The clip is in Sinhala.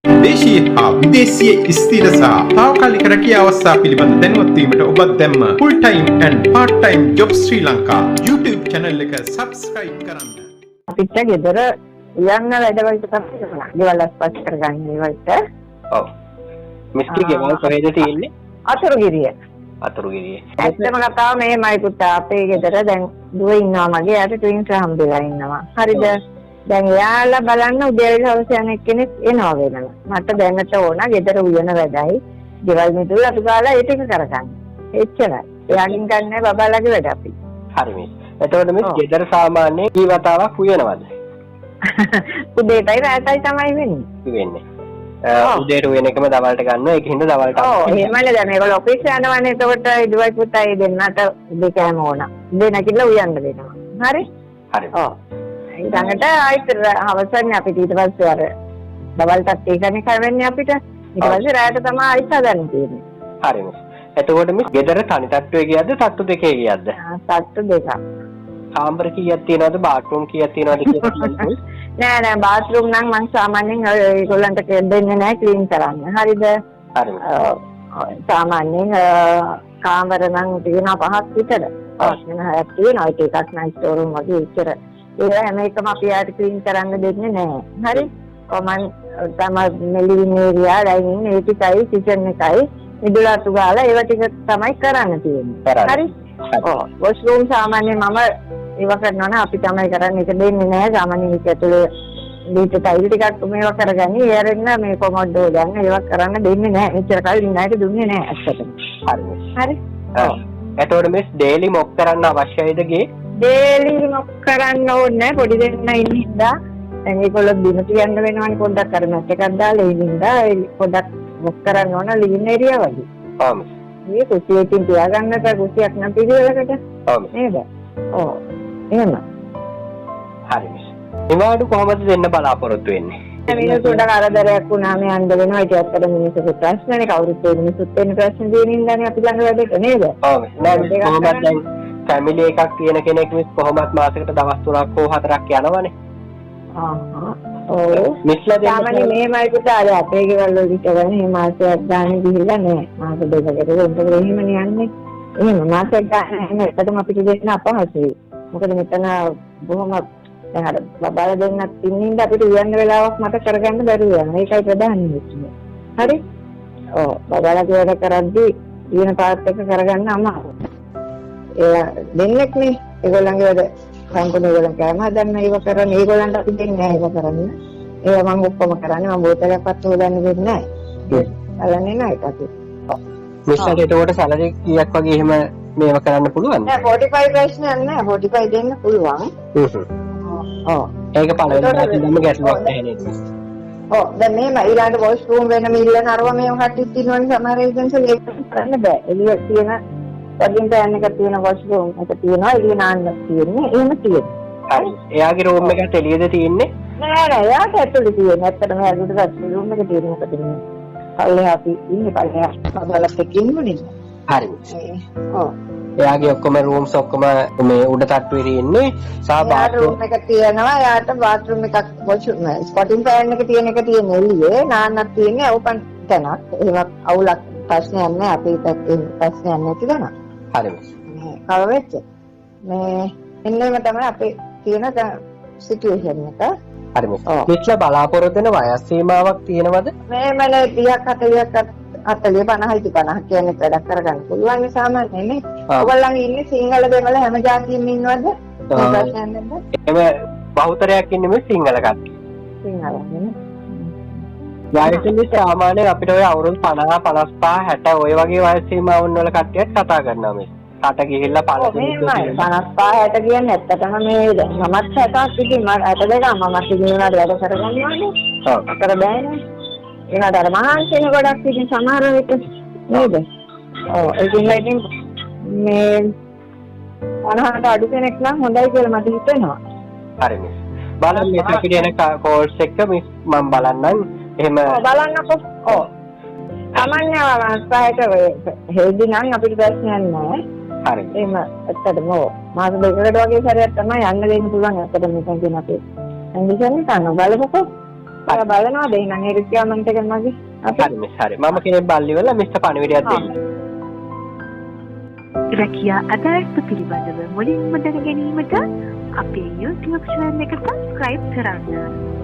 දේශීය හා විදේශීය ස්ථිර සහ තාවකාලික රැකියා අවස්ථා පිළිබඳ දැනුවත් වීමට ඔබත් දැම්ම full time and part time job Sri Lanka YouTube channel එක subscribe කරන්න. අපිට ගෙදර යන්න වැඩවලට තමයි කරනවා. ගෙවල් අස්පස් කරගන්න ඒවලට. ඔව්. මිස්ටි ගෙවල් කොහෙද තියෙන්නේ? අතුරුගිරිය. අතුරුගිරිය. ඇත්තම කතාව මේමයි පුතා. අපේ ගෙදර දැන් දුව ඉන්නවා මගේ. යාට ට්වින්ස් හම්බෙලා ඉන්නවා. හරිද? දැන් එයාලා බලන්න උදේට හවස යන කෙනෙක් එනවා වෙනවා. මට දැනට ඕන ගෙදර උයන වැඩයි. ගෙවල් මිදුල අතු ගාලා ඒ ටික කරගන්න. එච්චරයි. එයාගෙන් ගන්නෑ බබාලාගේ වැඩ අපි. හරි මිස්. එතකොට මිස් ගෙදර සාමාන්‍යයෙන් කී වතාවක් උයනවද? උදේටයි රාත්‍රියයි තමයි වෙන්නේ. උදේට උයන එකම දවල්ට ගන්නවා. ඒක හින්දා දවල්ට. ඔව් එහෙමනේ දැන් මේගොල්ලෝ ඔෆිස් යනවනේ. එතකොට ඉදුවයි පුතයි දෙන්නට උදේ කෑම ඕන. උදේ නැගිටලා උයන්න වෙනවා. හරි? හරි. ඔව්. ඊළඟට ආයෙත් හවසන්නේ අපිට ඊට පස්සේ අර දවල්ටත් ඒකනේ කරවෙන්නේ අපිට. ඊට පස්සේ රාත්‍රියට තමයි ආයෙත් හදන්න තියෙන්නේ. හරි මිස්. එතකොට මිස් ගෙදර තනි තට්ටුවේ ගියද්ද තට්ටු දෙකේ ගියද්ද? තට්ටු දෙකක්. කාමර කීයක් තියෙනවද? බාත්රූම් කීයක් තියෙනවද කියලා? නෑ බාත්රූම් නම් මං සාමාන්‍යයෙන් ඒගොල්ලන්ට දෙන්නේ නෑ ක්ලීන් කරන්න. හරිද? හරි. සාමාන්‍යයෙන් කාමර නම් තියෙනවා 5ක් විතර. වෙන 6ක් තියෙනවා. ඒක එකක් නයි ස්ටෝර් රූම් වගේ ඉතර. ඒක හැම එකම අපි යාට ක්ලීන් කරන්න දෙන්නේ නෑ. හරි? කොමන් තමයි මෙලිවින් ඒරියා ඩයිනින් ඒ ටිකයි කිචන් එකයි මිදුල අතු ගාලා ඒව ටික තමයි කරන්න තියෙන්නේ. හරි? ඔව්. වොෂ්රූම් සාමාන්‍යයෙන් මම ඒව කරනවා නම් අපි තමයි කරන්නේ. ඒක දෙන්නේ නෑ. සාමාන්‍යයෙන් ඒක ඇතුලේ ඩීට ටයිල් ටිකක් මේව කරගන්නේ. ඒරෙන්න මේ කොමඩ්ඩෝ ගන්න ඒව කරන්න දෙන්නේ නෑ. එච්චර කල් ඉන්නයිට දුන්නේ නෑ ඇත්තටම. හරි. හරි? ඔව්. එතකොට මිස් ඩේලි මොක් කරන්න අවශ්‍යයිද ගේ? ඩේලි මොක් කරන්න ඕනේ නෑ. පොඩි දෙන්න ඉන්න හින්දා දැන් ඒගොල්ලෝ දින කියන්න වෙනවනේ පොඩ්ඩක් අර මැට් එකක් දාලා ඒ හින්දා පොඩ්ඩක් මොක් කරන්න ඕන ලිවින් ඒරියා වගේ. ඔව් මිස්. මේ කුසියකින් තියාගන්නට කුසියක් නම් පිළිවෙලකට. ඔව් මිස්. නේද? ඔව්. එහෙම. හරි මිස්. නිවාඩු කොහොමද දෙන්න බලාපොරොත්තු වෙන්නේ? මිනිස්සුන්ට කරදරයක් වුණාම යන්න වෙනවා. ඒක ඇත්තට මිනිස්සුන්ට ප්‍රශ්නනේ. කවුරුත් ඒ මිනිස්සුත් වෙන ප්‍රශ්න දෙන ඉඳන්නේ අපි ළඟ වැඩට නේද? ඔව් මිස්. කොහොමද දැන් ෆැමිලි එකක් තියෙන කෙනෙක් මිස් කොහොමත් මාසෙකට දවස් 3ක් හෝ 4ක් යනවනේ. ඔව්. මිස්ලා දෙන්න සාමාන්‍යයෙන් මේමයි පුතා අර අපේ ගෙවල් වල ඉතගෙන මේ මාසයක් ගානේ ගිහිල්ලා නෑ. මාස දෙකකට වෙනතර එහෙමනේ යන්නේ. එහෙම මාසයක් ගානේ එතනම අපිට දෙන්න අපහසුයි. මොකද මෙතන බොහොම දැන් අර බබාලා දෙන්නත් ඉන්නින්ද අපිට උයන්න වෙලාවක් මට කරගන්න බැරුව යනවා. ඒකයි ප්‍රධානම විශ්මය. හරි? ඔව් බබාලා වැඩ කරද්දී දින පාත් එක කරගන්න අමාරුයි. ඒ දෙන්නෙක් නේ ඒගොල්ලන්ගේ වැඩ සම්පූර්ණ ඒගොල්ලන් කෑම හදන්න ඒව කරන ඒගොල්ලන්ට අපි දෙන්නේ නැහැ ඒක කරන්න. ඒව මම ඔක්කොම කරන්නේ මම බෝතලයක්වත් හොදන්න දෙන්නේ නැහැ. බලන්නේ නැහැ ඒක. මිස්ලාට එතකොට සැලරි කීයක් වගේ එහෙම මේව කරන්න පුළුවන්ද? නෑ 45 ප්‍රශ්නයක් නෑ 45 දෙන්න පුළුවන්. ඔව්. ඒක පළවෙනි දාසින්ම ගැටලුවක් නැහැ නේද? ඔව් දැන් මේම ඊළඟ වොයිස් රූම් වෙන මිල්ලන අරව මේව කට්ටිය තියෙනවනේ සමහර ඒජන්ස් වල ඒක කරන්න බෑ. එළිය තියෙන වදින් තැන් එක තියෙන වොයිස් රූම් එක තියෙනවා එළිය නාන්න තියෙන්නේ එහෙම තියෙනවා. හරි. එයාගේ රූම් එකට එළියද තියෙන්නේ? නෑ එයාට ඇතුළේ තියෙන්නේ. ඇත්තටම එයාගේ වොයිස් රූම් එක තියෙන මොකද මේ පල්ලේ අපි ඉන්නේ පල්ලේ බබලත් එක්ක ඉන්නවනේ. හරි. ඔව්. එයාගේ ඔක්කොම රූම්ස් ඔක්කොම මේ උඩ තට්ටුවේ තියෙන්නේ සහ බාත්රූම් එක තියෙනවා. යාට බාත්රූම් එකක් වොෂ්රූම් ස්පොටින් ෆෑන් එක තියෙන එක තියෙන එළියේ නාන්නක් තියෙන්නේ ඕපන් තැනක්. ඒවත් අවුලක් ප්‍රශ්නයක් නෑ. අපේ පැත්තේ ප්‍රශ්නයක් නැති දණක්. හරි. කව වෙච්ච මේ එන්නම තමයි අපේ තියෙන සිටුේෂන් එක. හරි මිස්. මිස්ලා බලාපොරොත්තු වෙන වයස් සීමාවක් තියෙනවද? මේ මල 30ක් 40ක් 40 50යි 50 කියන්නේ වැඩක් කරගන්න පුළුවන් නේ සාමාන්‍යයෙන් නේ. ඔයගොල්ලන් ඉන්නේ සිංහල දෙමළ හැම ජාතියෙම ඉන්නවද? ප්‍රශ්නයක් නැද්ද? එහෙම බහුතරයක් ඉන්නේ මේ සිංහල කට්ටිය. සිංහල නේ. වයසින් සාමාන්‍යයෙන් අපිට ඔය අවුරුදු 50 55 60 ඔය වගේ වයස් සීමාවන් වල කට්ටියක් කතා කරනවා මේ. රට ගිහිල්ලා 55 60 කියන්නේ ඇත්තටම මේ මමත් 60ක් ඉතින් මම 62 මමත් ඉගෙනලා වැඩ කරගන්නවානේ. ඔව්. අතර බෑනේ. ඒකට අර මහන්සියන ගොඩක් ඉතින් සමහර විට නේද? ඔව් ඒකින් ඉතින් මේ 50ට අඩු කෙනෙක් නම් හොඳයි කියලා මට හිතෙනවා. හරි මිස්. බලන්න මේ අපිට එන කෝල්ස් එක මිස් මම බලන්නම්. එහෙම බලන්නකෝ. ඔව්. සාමාන්‍යව මාසයකට හේදි නම් අපිට ප්‍රශ්නයක් නැහැ. හරි. එහෙම ඇත්තටම මාස දෙකකට වගේ සැරයක් තමයි යන්න දෙන්න පුළුවන්. ඇත්තටම මේකෙන් කියන අපේ කන්ඩිෂන් එක බලමුකෝ. ඔයා බලනවාද එහෙනම් ඒ රික්වයර්මන්ට් එක මගේ? හරි මිස් හරි. මම කෙනෙක් බල්ලි වල මිස්ටර් පණිවිඩයක් දෙන්න. රැකියා අදාළත්ව පිළිබඳව මුලින්ම දැන ගැනීමට අපේ YouTube channel එක subscribe කරන්න.